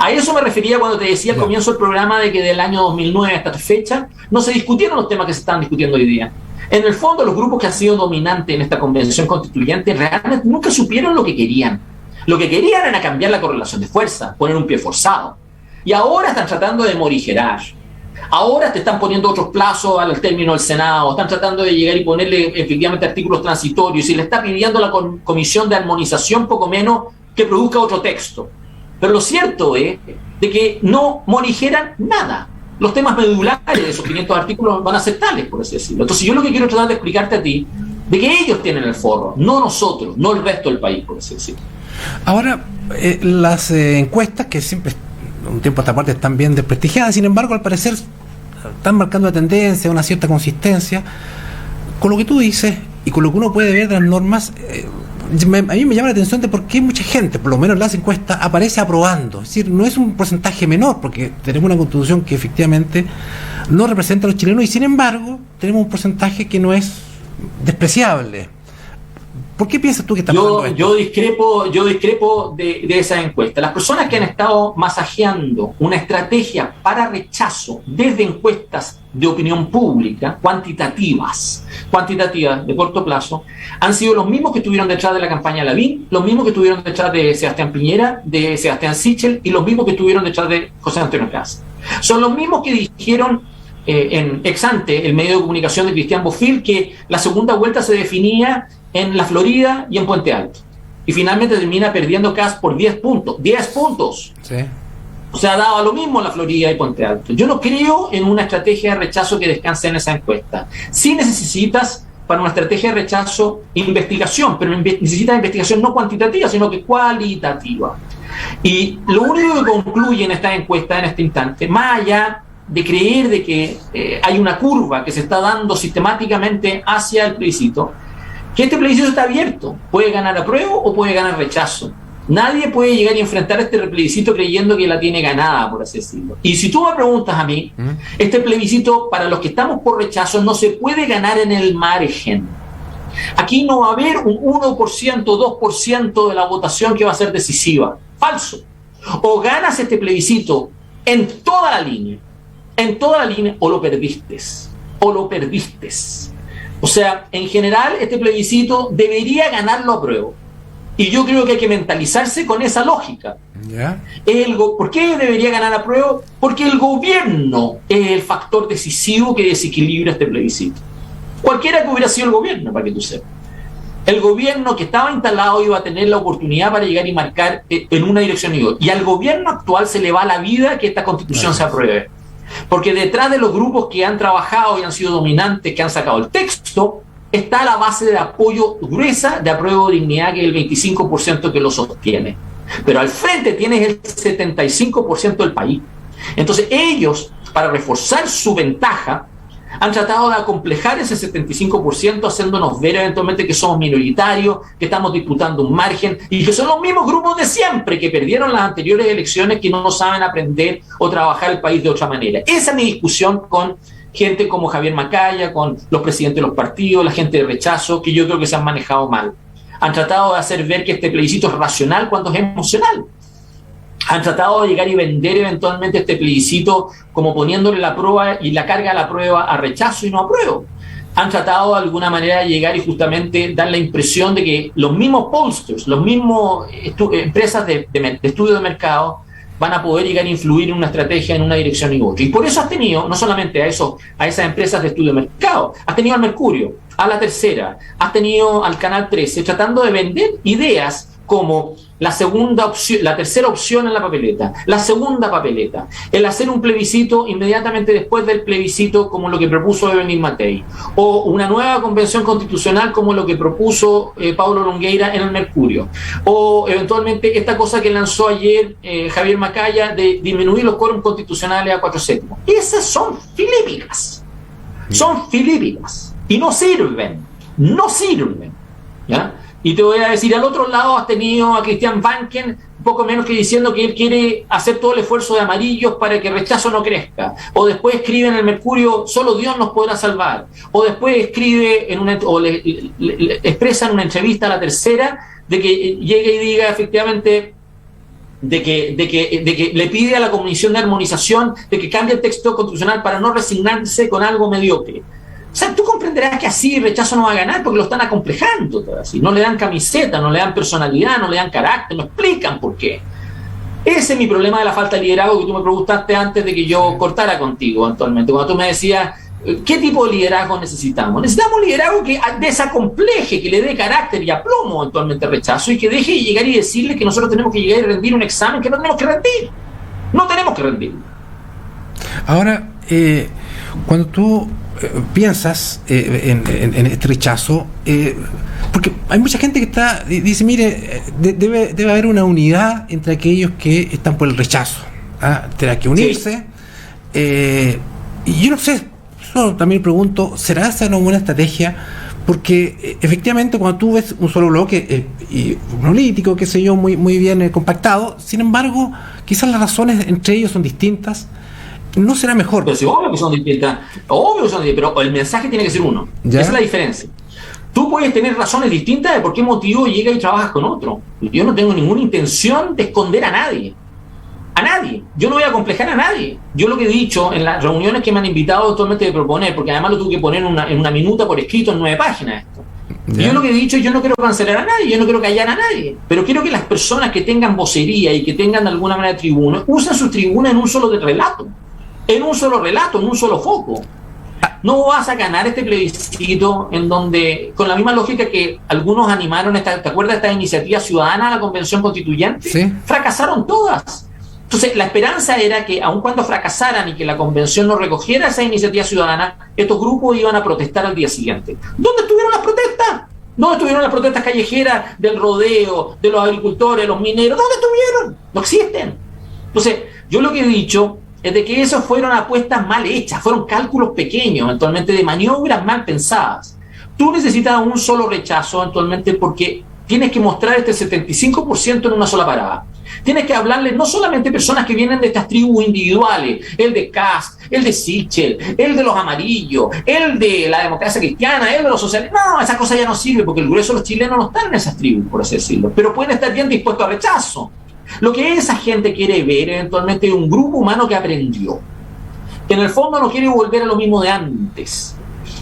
A eso me refería cuando te decía al comienzo del programa de que del año 2009 hasta esta fecha no se discutieron los temas que se están discutiendo hoy día. En el fondo, los grupos que han sido dominantes en esta convención constituyente realmente nunca supieron lo que querían. Lo que querían era cambiar la correlación de fuerza, poner un pie forzado. Y ahora están tratando de morigerar. Ahora te están poniendo otros plazos al término del Senado, están tratando de llegar y ponerle efectivamente artículos transitorios y le está pidiendo a la Comisión de Armonización poco menos que produzca otro texto. Pero lo cierto es de que no morigeran nada. Los temas medulares de esos 500 artículos van a ser tales, por así decirlo. Entonces yo lo que quiero tratar de explicarte a ti, de que ellos tienen el forro, no nosotros, no el resto del país, por así decirlo. Ahora, las encuestas que siempre, un tiempo a esta parte, están bien desprestigiadas, sin embargo, al parecer están marcando una tendencia, una cierta consistencia. Con lo que tú dices y con lo que uno puede ver de las normas, a mí me llama la atención de por qué mucha gente, por lo menos en las encuestas, aparece aprobando. Es decir, no es un porcentaje menor, porque tenemos una constitución que efectivamente no representa a los chilenos y sin embargo tenemos un porcentaje que no es despreciable. ¿Por qué piensas tú que está pasando esto? Yo discrepo de esa encuesta. Las personas que han estado masajeando una estrategia para rechazo desde encuestas de opinión pública, cuantitativas de corto plazo, han sido los mismos que estuvieron detrás de la campaña Lavín, los mismos que estuvieron detrás de Sebastián Piñera, de Sebastián Sichel y los mismos que estuvieron detrás de José Antonio Kast. Son los mismos que dijeron en ex ante el medio de comunicación de Cristian Bofill que la segunda vuelta se definía en la Florida y en Puente Alto. Y finalmente termina perdiendo Kast por 10 puntos. 10 puntos. Sí. O sea, daba lo mismo la Florida y Puente Alto. Yo no creo en una estrategia de rechazo que descanse en esa encuesta. Sí necesitas para una estrategia de rechazo investigación, pero necesitas investigación no cuantitativa, sino que cualitativa. Y lo único que concluye en esta encuesta en este instante, más allá de creer de que hay una curva que se está dando sistemáticamente hacia el plebiscito, que este plebiscito está abierto, puede ganar apruebo o puede ganar rechazo. Nadie puede llegar y enfrentar este plebiscito creyendo que la tiene ganada, por así decirlo. Y si tú me preguntas a mí, este plebiscito, para los que estamos por rechazo, no se puede ganar en el margen. Aquí no va a haber un 1%, 2% de la votación que va a ser decisiva. Falso. O ganas este plebiscito en toda la línea, o lo perdiste. O sea, en general, este plebiscito debería ganarlo a prueba. Y yo creo que hay que mentalizarse con esa lógica. ¿Ya? ¿Por qué debería ganar a prueba? Porque el gobierno es el factor decisivo que desequilibra este plebiscito. Cualquiera que hubiera sido el gobierno, para que tú sepas. El gobierno que estaba instalado iba a tener la oportunidad para llegar y marcar en una dirección y otra. Y al gobierno actual se le va la vida que esta constitución se apruebe. Porque detrás de los grupos que han trabajado y han sido dominantes, que han sacado el texto, está la base de apoyo gruesa de Apruebo Dignidad, que es el 25% que lo sostiene. Pero al frente tienes el 75% del país. Entonces ellos, para reforzar su ventaja, han tratado de acomplejar ese 75%, haciéndonos ver eventualmente que somos minoritarios, que estamos disputando un margen, y que son los mismos grupos de siempre que perdieron las anteriores elecciones, que no saben aprender o trabajar el país de otra manera. Esa es mi discusión con gente como Javier Macaya, con los presidentes de los partidos, la gente de rechazo, que yo creo que se han manejado mal. Han tratado de hacer ver que este plebiscito es racional cuando es emocional. Han tratado de llegar y vender eventualmente este plebiscito como poniéndole la prueba y la carga a la prueba a rechazo y no apruebo. Han tratado de alguna manera de llegar y justamente dar la impresión de que los mismos pollsters, los mismos empresas de estudio de mercado van a poder llegar a influir en una estrategia en una dirección y otra. Y por eso has tenido, no solamente a esas empresas de estudio de mercado, has tenido al Mercurio, a La Tercera, has tenido al Canal 13, tratando de vender ideas como la segunda opción, la tercera opción en la papeleta, la segunda papeleta, el hacer un plebiscito inmediatamente después del plebiscito como lo que propuso Evelyn Matei, o una nueva convención constitucional como lo que propuso Paulo Longueira en el Mercurio, o eventualmente esta cosa que lanzó ayer Javier Macaya de disminuir los quórums constitucionales a 4/7. Esas son filípicas, y no sirven, ¿ya? Y te voy a decir, al otro lado has tenido a Christian Vanken, poco menos que diciendo que él quiere hacer todo el esfuerzo de amarillos para que el rechazo no crezca. O después escribe en el Mercurio, solo Dios nos podrá salvar. O después escribe, le expresa en una entrevista a La Tercera, de que llegue y diga efectivamente de que le pide a la Comisión de Armonización de que cambie el texto constitucional para no resignarse con algo mediocre. O sea, tú comprenderás que así el rechazo no va a ganar porque lo están acomplejando todo así. No le dan camiseta, no le dan personalidad, no le dan carácter, no explican por qué. Ese es mi problema de la falta de liderazgo que tú me preguntaste antes de que yo cortara contigo actualmente. Cuando tú me decías, ¿qué tipo de liderazgo necesitamos? Necesitamos un liderazgo que desacompleje, que le dé carácter y aplomo actualmente al rechazo y que deje de llegar y decirle que nosotros tenemos que llegar y rendir un examen que no tenemos que rendir. No tenemos que rendir. Ahora, cuando tú piensas en este rechazo, porque hay mucha gente que dice, mire, debe haber una unidad entre aquellos que están por el rechazo, tendrá que unirse, y yo no sé, yo también pregunto, ¿será esa una buena estrategia? Porque efectivamente cuando tú ves un solo bloque y monolítico, qué sé yo, muy bien compactado, sin embargo quizás las razones entre ellos son distintas. ¿No será mejor? Pero si obvio que son distintas, pero el mensaje tiene que ser uno. ¿Ya? Esa es la diferencia. Tú puedes tener razones distintas de por qué motivo llegas y trabajas con otro. Yo no tengo ninguna intención de esconder a nadie. A nadie. Yo no voy a acomplejar a nadie. Yo lo que he dicho en las reuniones que me han invitado actualmente de proponer, porque además lo tuve que poner en una minuta por escrito en 9 páginas esto. Yo lo que he dicho, yo no quiero cancelar a nadie, yo no quiero callar a nadie, pero quiero que las personas que tengan vocería y que tengan de alguna manera tribuna, usen su tribuna en un solo relato. En un solo foco. No vas a ganar este plebiscito en donde, con la misma lógica que algunos animaron, ¿te acuerdas de esta iniciativa ciudadana a la Convención Constituyente? Sí. Fracasaron todas. Entonces, la esperanza era que, aun cuando fracasaran y que la Convención no recogiera esa iniciativa ciudadana, estos grupos iban a protestar al día siguiente. ¿Dónde estuvieron las protestas? ¿Dónde estuvieron las protestas callejeras del rodeo, de los agricultores, los mineros? ¿Dónde estuvieron? No existen. Entonces, yo lo que he dicho es de que esas fueron apuestas mal hechas, fueron cálculos pequeños, eventualmente de maniobras mal pensadas. Tú necesitas un solo rechazo, eventualmente, porque tienes que mostrar este 75% en una sola parada. Tienes que hablarle no solamente a personas que vienen de estas tribus individuales, el de Kast, el de Sichel, el de los amarillos, el de la democracia cristiana, el de los sociales. No, esa cosa ya no sirve porque el grueso de los chilenos no están en esas tribus, por así decirlo, pero pueden estar bien dispuestos a rechazo. Lo que esa gente quiere ver eventualmente es un grupo humano que aprendió, que en el fondo no quiere volver a lo mismo de antes.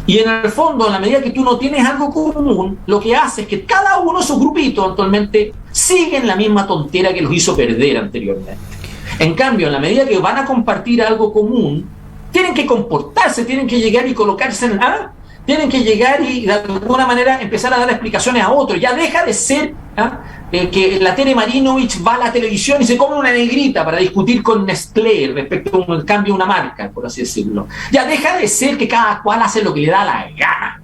Y en el fondo, en la medida que tú no tienes algo común, lo que hace es que cada uno de esos grupitos actualmente siguen la misma tontera que los hizo perder anteriormente. En cambio, en la medida que van a compartir algo común, tienen que comportarse, tienen que llegar y colocarse en tienen que llegar y de alguna manera empezar a dar explicaciones a otros. Ya deja de ser que la Tere Marinovich va a la televisión y se come una negrita para discutir con Nestlé respecto a un cambio de una marca, por así decirlo. Ya deja de ser que cada cual hace lo que le da la gana.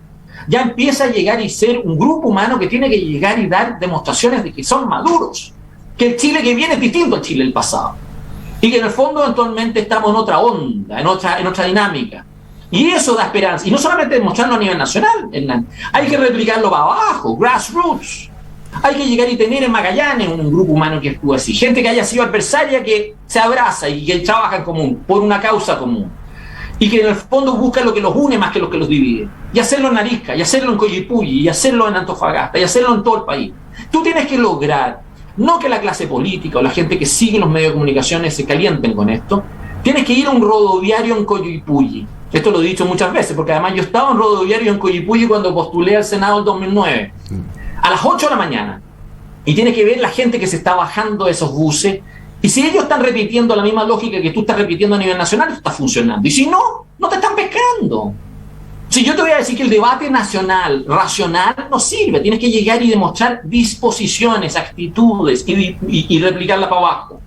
Ya empieza a llegar y ser un grupo humano que tiene que llegar y dar demostraciones de que son maduros, que el Chile que viene es distinto al Chile del pasado, y que en el fondo eventualmente estamos en otra onda, en otra dinámica. Y eso da esperanza. Y no solamente demostrarlo a nivel nacional, Hernán. Hay que replicarlo para abajo, grassroots. Hay que llegar y tener en Magallanes un grupo humano que actúe así. Gente que haya sido adversaria, que se abraza y que trabaja en común, por una causa común. Y que en el fondo busca lo que los une más que lo que los divide. Y hacerlo en Arica, y hacerlo en Coyipulli, y hacerlo en Antofagasta, y hacerlo en todo el país. Tú tienes que lograr, no que la clase política o la gente que sigue los medios de comunicación se calienten con esto. Tienes que ir a un rodoviario en Coyipulli. Esto lo he dicho muchas veces, porque además yo estaba en rodoviario en Coyipulli cuando postulé al Senado en 2009, a las 8 de la mañana. Y tienes que ver la gente que se está bajando de esos buses. Y si ellos están repitiendo la misma lógica que tú estás repitiendo a nivel nacional, esto está funcionando. Y si no, no te están pescando. Si yo te voy a decir que el debate nacional, racional, no sirve. Tienes que llegar y demostrar disposiciones, actitudes y replicarla para abajo.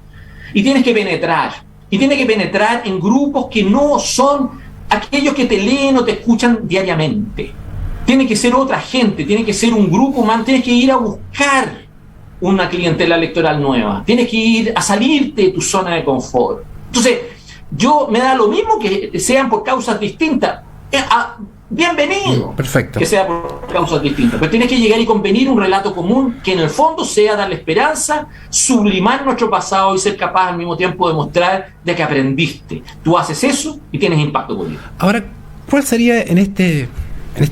Y tienes que penetrar. Y tienes que penetrar en grupos que no son aquellos que te leen o te escuchan diariamente. Tiene que ser otra gente, tiene que ser un grupo humano, tienes que ir a buscar una clientela electoral nueva, tienes que ir a salirte de tu zona de confort. Entonces, yo me da lo mismo que sean por causas distintas. Bienvenido. Perfecto. Que sea por causas distintas, pero tienes que llegar y convenir un relato común que en el fondo sea darle esperanza, sublimar nuestro pasado y ser capaz al mismo tiempo de mostrar de que aprendiste. Tú haces eso y tienes impacto político. Ahora, ¿cuál sería en esta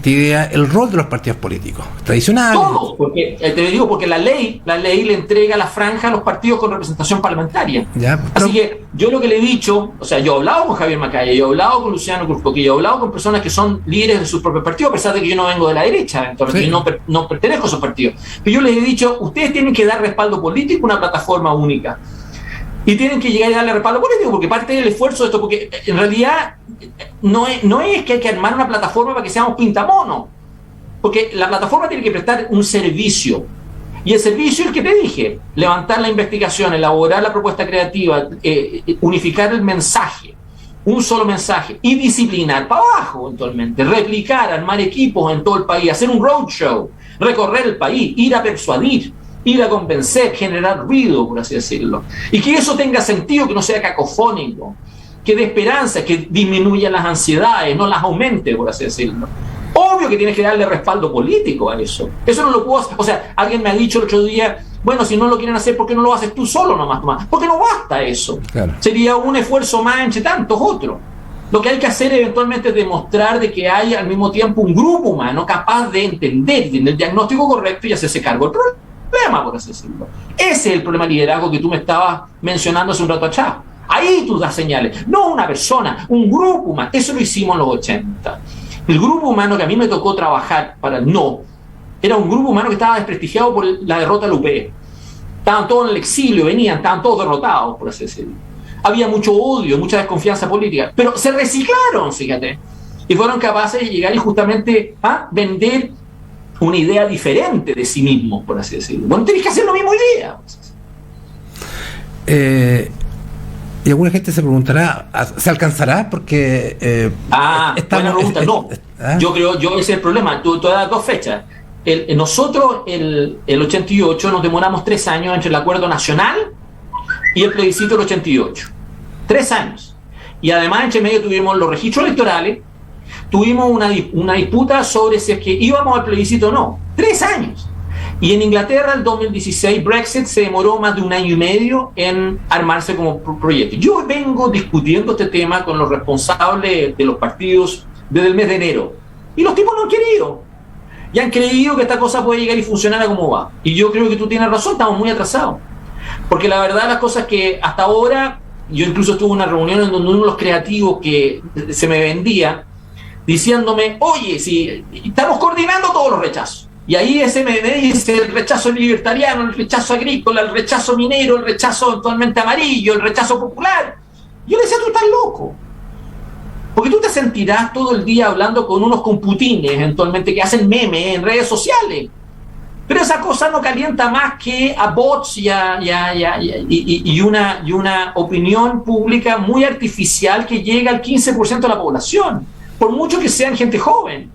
idea el rol de los partidos políticos tradicionales? Todos, porque te digo, porque la ley le entrega la franja a los partidos con representación parlamentaria. Ya, pero... Así que yo lo que le he dicho, o sea, yo he hablado con Javier Macaya, yo he hablado con Luciano Cruzcoque, yo he hablado con personas que son líderes de sus propios partidos, a pesar de que yo no vengo de la derecha, entonces sí, yo no pertenezco a esos partidos. Pero yo les he dicho, ustedes tienen que dar respaldo político a una plataforma única. Y tienen que llegar y darle respaldo político, porque parte del esfuerzo de esto, porque en realidad no es que hay que armar una plataforma para que seamos pintamonos, porque la plataforma tiene que prestar un servicio, y el servicio es el que te dije: levantar la investigación, elaborar la propuesta creativa, unificar el mensaje, un solo mensaje, y disciplinar para abajo eventualmente, replicar, armar equipos en todo el país, hacer un roadshow, recorrer el país, ir a persuadir, ir a convencer, generar ruido, por así decirlo. Y que eso tenga sentido, que no sea cacofónico, que dé esperanza, que disminuya las ansiedades, no las aumente, por así decirlo. Obvio que tienes que darle respaldo político a eso. Eso no lo puedo hacer. O sea, alguien me ha dicho el otro día, bueno, si no lo quieren hacer, ¿por qué no lo haces tú solo nomás, Tomás? Porque no basta eso. Claro. Sería un esfuerzo más entre tantos otros. Lo que hay que hacer eventualmente es demostrar de que hay al mismo tiempo un grupo humano capaz de entender, de el diagnóstico correcto y hacerse cargo del problema, por así decirlo. Ese es el problema de liderazgo que tú me estabas mencionando hace un rato atrás. Ahí tú das señales, no una persona, un grupo humano. Eso lo hicimos en los 80. El grupo humano que a mí me tocó trabajar para el no, era un grupo humano que estaba desprestigiado por la derrota del UP. Estaban todos en el exilio, estaban todos derrotados, por así decirlo. Había mucho odio, mucha desconfianza política, pero se reciclaron, fíjate, y fueron capaces de llegar y justamente a vender una idea diferente de sí mismos, por así decirlo. Bueno, tenés que hacer lo mismo hoy día. Y alguna gente se preguntará, ¿se alcanzará? Porque buena pregunta. No, yo creo, ese es el problema. Tú das dos fechas. Nosotros, el 88, nos demoramos 3 años entre el acuerdo nacional y el plebiscito del 88. 3 años. Y además, entre medio tuvimos los registros electorales, tuvimos una disputa sobre si es que íbamos al plebiscito o no. 3 años. Y en Inglaterra, el 2016, Brexit se demoró más de 1 año y medio en armarse como proyecto. Yo vengo discutiendo este tema con los responsables de los partidos desde el mes de enero. Y los tipos no han querido. Y han creído que esta cosa puede llegar y funcionar a como va. Y yo creo que tú tienes razón, estamos muy atrasados. Porque la verdad, las cosas que hasta ahora, yo incluso tuve una reunión en donde uno de los creativos que se me vendía, diciéndome, oye, si estamos coordinando todos los rechazos. Y ahí ese me dice el rechazo libertariano, el rechazo agrícola, el rechazo minero, el rechazo eventualmente amarillo, el rechazo popular. Yo le decía, tú estás loco. Porque tú te sentirás todo el día hablando con unos computines eventualmente que hacen memes en redes sociales. Pero esa cosa no calienta más que a bots y una opinión pública muy artificial que llega al 15% de la población, por mucho que sean gente joven.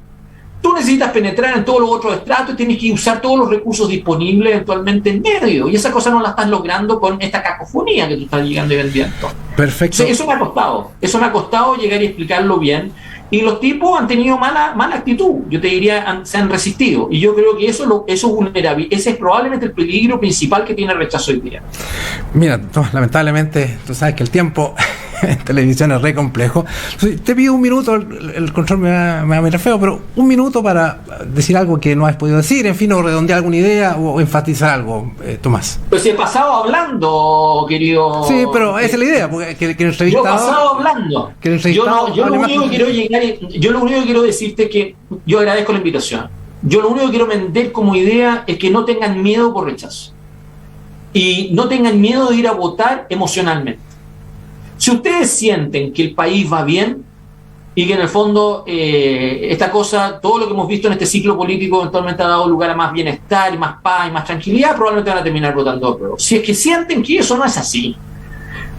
Tú necesitas penetrar en todos los otros estratos y tienes que usar todos los recursos disponibles eventualmente en medio. Y esa cosa no la estás logrando con esta cacofonía que tú estás llegando y vendiendo. Perfecto. Eso me ha costado llegar y explicarlo bien. Y los tipos han tenido mala actitud. Yo te diría, se han resistido. Y yo creo que eso es vulnerable. Ese es probablemente el peligro principal que tiene el rechazo hoy día. Mira, lamentablemente, tú sabes que el tiempo en televisión es re complejo. Te pido un minuto, el control me va a mirar feo, pero un minuto para decir algo que no has podido decir, en fin, o redondear alguna idea o enfatizar algo, Tomás. Pues si he pasado hablando, querido. Sí, pero esa es la idea, porque que el entrevistado. Yo he pasado hablando. Que el entrevistado yo lo único que quiero decirte es que yo agradezco la invitación. Yo lo único que quiero vender como idea es que no tengan miedo por rechazo. Y no tengan miedo de ir a votar emocionalmente. Si ustedes sienten que el país va bien y que en el fondo esta cosa, todo lo que hemos visto en este ciclo político eventualmente ha dado lugar a más bienestar y más paz y más tranquilidad, probablemente van a terminar votando a prueba. Si es que sienten que eso no es así,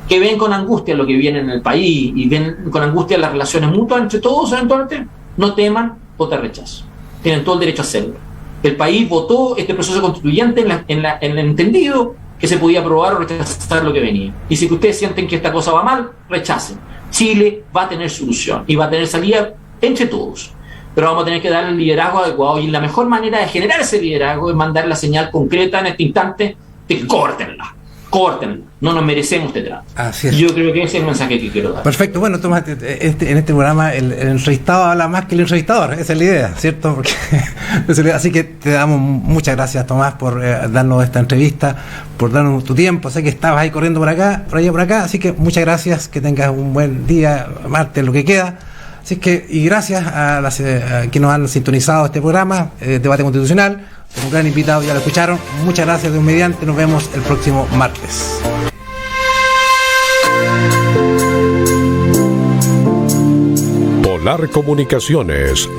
que ven con angustia lo que viene en el país y ven con angustia las relaciones mutuas entre todos eventualmente, no teman votar rechazo. Tienen todo el derecho a hacerlo. El país votó este proceso constituyente en el entendido que se podía aprobar o rechazar lo que venía. Y si ustedes sienten que esta cosa va mal, rechacen. Chile va a tener solución y va a tener salida entre todos. Pero vamos a tener que dar el liderazgo adecuado, y la mejor manera de generar ese liderazgo es mandar la señal concreta en este instante de córtenla. No nos merecemos este trato. Así es. Yo creo que ese es el mensaje que quiero dar. Perfecto. Bueno, Tomás, en este programa el entrevistado habla más que el entrevistador, esa es la idea, ¿cierto? Porque, así que te damos muchas gracias, Tomás, por darnos esta entrevista, por darnos tu tiempo. Sé que estabas ahí corriendo por acá, por allá, por acá, así que muchas gracias, que tengas un buen día, martes, lo que queda. Así que, y gracias a quienes nos han sintonizado este programa, Debate Constitucional. Un gran invitado, ya lo escucharon. Muchas gracias, Dios mediante. Nos vemos el próximo martes. Polar Comunicaciones